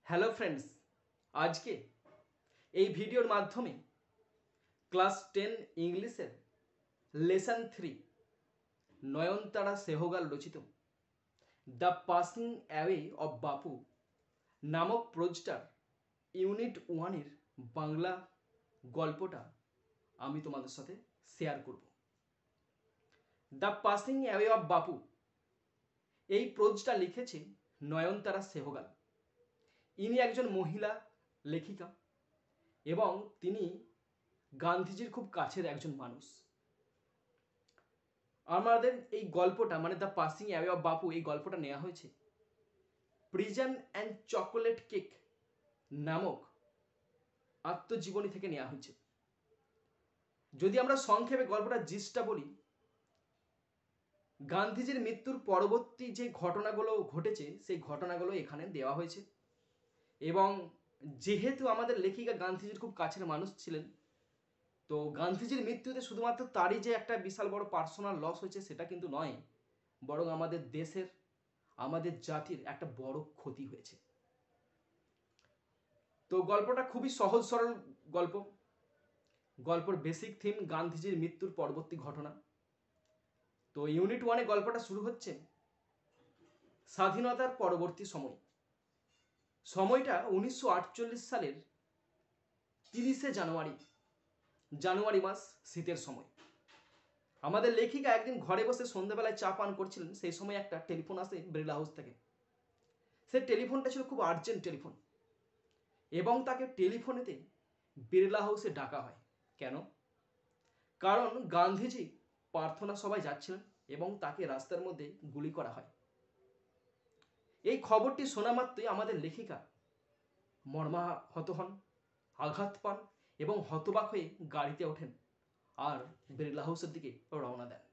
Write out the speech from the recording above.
Hello friends, আজকে এই ভিডিওর মাধ্যমে ক্লাস 10 ইংলিশের লেসন 3 নয়নতারা সেহগাল রচিত দ্য পাসিং অ্যাওয়ে অফ বাপু নামক প্রোজটার ইউনিট 1-এর বাংলা গল্পটা আমি তোমাদের সাথে শেয়ার করব। দ্য পাসিং অ্যাওয়ে অফ বাপু এই প্রোজটা লিখেছে নয়নতারা সেহগাল। ইনি একজন মহিলা লেখিকা এবং তিনি গান্ধীজির খুব কাছের একজন মানুষ। আমাদের এই গল্পটা মানে দ্য পাসিং অ্যাওয়ে অফ বাপু এই গল্পটা নেওয়া হয়েছে প্রিজন অ্যান্ড চকোলেট কেক নামক আত্মজীবনী থেকে নেওয়া হয়েছে। যদি আমরা সংক্ষেপে গল্পটার জিস্টটা বলি, গান্ধীজির মৃত্যুর পরবর্তী যে ঘটনাগুলো ঘটেছে সেই ঘটনাগুলো এখানে দেওয়া হয়েছে এবং যেহেতু আমাদের লেখিকা গান্ধীজির খুব কাছের মানুষ ছিলেন, তো গান্ধীজির মৃত্যুতে শুধুমাত্র তারই যে একটা বিশাল বড় পার্সোনাল লস হয়েছে সেটা কিন্তু নয়, বরং আমাদের দেশের আমাদের জাতির একটা বড় ক্ষতি হয়েছে। তো গল্পটা খুবই সহজ সরল গল্প। গল্পের বেসিক থিম গান্ধীজির মৃত্যুর পরবর্তী ঘটনা। তো ইউনিট 1-এ গল্পটা শুরু হচ্ছে স্বাধীনতার পরবর্তী সময়। সময়টা 1948 সালের 30শে জানুয়ারি মাস, শীতের সময়। আমাদের লেখিকা একদিন ঘরে বসে সন্ধ্যাবেলায় চা পান করছিলেন, সেই সময় একটা টেলিফোন আসে বিড়লা হাউস থেকে। সেই টেলিফোনটা ছিল খুব আর্জেন্ট টেলিফোন এবং তাকে টেলিফোনেতে বিড়লা হাউসে ডাকা হয়। কেন? কারণ গান্ধীজি প্রার্থনা সভায় যাচ্ছিলেন এবং তাকে রাস্তার মধ্যে গুলি করা হয়। এই খবরটি শোনা মাত্রই আমাদের লেখিকা মর্মাহত হন, আঘাত পান এবং হতবাক হয়ে গাড়িতে ওঠেন আর বিড়লা হাউসের দিকে রওনা দেন।